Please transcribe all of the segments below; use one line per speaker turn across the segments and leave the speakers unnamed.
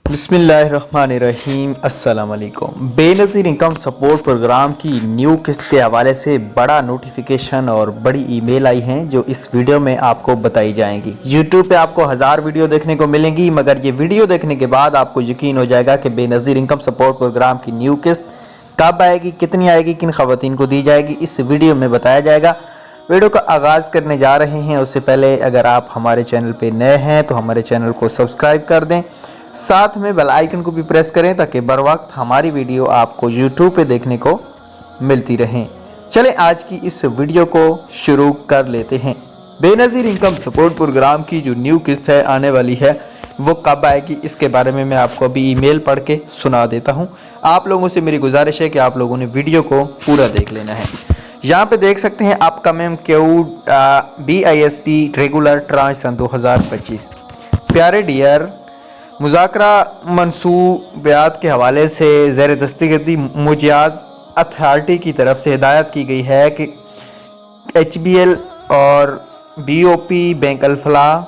बिस्मिल्लाहिर्रहमानिर्रहीम। अस्सलाम वालेकुम। बेनज़ीर इनकम सपोर्ट प्रोग्राम की न्यू किस्त के हवाले से बड़ा नोटिफिकेशन और बड़ी ईमेल आई हैं जो इस वीडियो में आपको बताई जाएंगी। यूट्यूब पे आपको 1000 वीडियो देखने को मिलेंगी, मगर ये वीडियो देखने के बाद आपको यकीन हो जाएगा कि बेनज़ीर इनकम सपोर्ट प्रोग्राम की न्यू किस्त कब आएगी, कितनी आएगी, किन खवातीन को दी जाएगी, इस वीडियो में बताया जाएगा। वीडियो का आगाज़ करने जा रहे हैं उससे पहले अगर आप हमारे चैनल पे नए हैं तो हमारे चैनल को सब्सक्राइब कर दें, साथ में बेल आइकन को भी प्रेस करें ताकि बर वक्त हमारी वीडियो आपको यूट्यूब पे देखने को मिलती रहें। चलें आज की इस वीडियो को शुरू कर लेते हैं। बेनज़ीर इनकम सपोर्ट प्रोग्राम की जो न्यू किस्त है आने वाली है वो कब आएगी, इसके बारे में मैं आपको अभी ईमेल पढ़ के सुना देता हूं। आप लोगों से मेरी गुजारिश है कि आप लोगों ने वीडियो को पूरा देख लेना है। यहाँ पे देख सकते हैं अपकमिंग BISP रेगुलर ट्रांच सन 2025। प्यारे डियर, मुज़ाकरा मनसूबियात के हवाले से ज़ेर दस्तगिरी मुजियाज अथॉरिटी की तरफ से हिदायत की गई है कि HBL और BOP बैंक अल-फलाह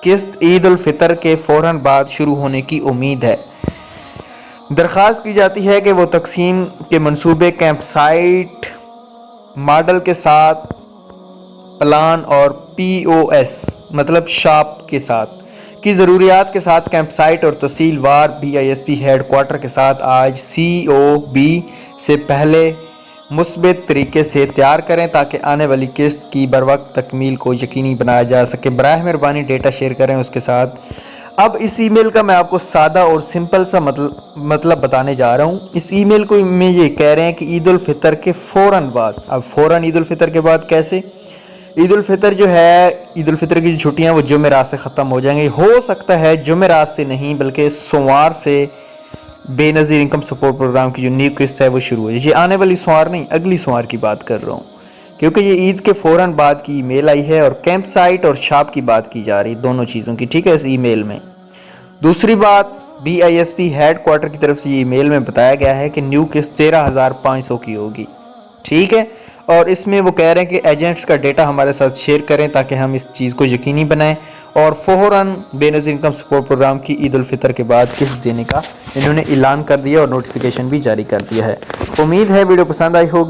किस्त ईद उल फितर के फ़ौरन बाद शुरू होने की उम्मीद है। दरख्वास्त की जाती है कि वो तकसीम के मंसूबे कैंप साइट मॉडल के साथ प्लान और POS मतलब शॉप के साथ की ज़रूरियात के साथ कैंप साइट और तहसील वार BISP हेड क्वार्टर के साथ आज COB से पहले मुस्बत तरीके से तैयार करें ताकि आने वाली किस्त की बर वक्त तकमील को यकीनी बनाया जा सके। बराह मेहरबानी डेटा शेयर करें उसके साथ। अब इस ईमेल का मैं आपको सादा और सिंपल सा मतलब बताने जा रहा हूँ। इस ईमेल को में ये कह रहे हैं कि ईद उल फितर के फ़ौरन बाद, अब फ़ौरन ईद उल फितर के बाद कैसे? ईद उल फितर जो है, ईद उल फितर की छुट्टियां वो जुमेरात से ख़त्म हो जाएंगी। हो सकता है जुमेरात से नहीं बल्कि सोमवार से बेनज़ीर इनकम सपोर्ट प्रोग्राम की जो न्यू किस्त है वो शुरू हो जाए। ये आने वाली सोमवार नहीं, अगली सोमवार की बात कर रहा हूँ, क्योंकि ये ईद के फ़ौरन बाद की ईमेल आई है और कैंप साइट और शॉप की बात की जा रही है, दोनों चीज़ों की, ठीक है, इस ईमेल में। दूसरी बात, BISP हेड क्वार्टर की तरफ से ये ईमेल में बताया गया है कि न्यू किस्त 13,500 की होगी, ठीक है। और इसमें वो कह रहे हैं कि एजेंट्स का डेटा हमारे साथ शेयर करें ताकि हम इस चीज़ को यकीनी बनाएं और फ़ौरन बेनज़ीर इनकम सपोर्ट प्रोग्राम की ईद उल फितर के बाद किस्त देने का इन्होंने ऐलान कर दिया और नोटिफिकेशन भी जारी कर दिया है। उम्मीद है वीडियो पसंद आई होगी।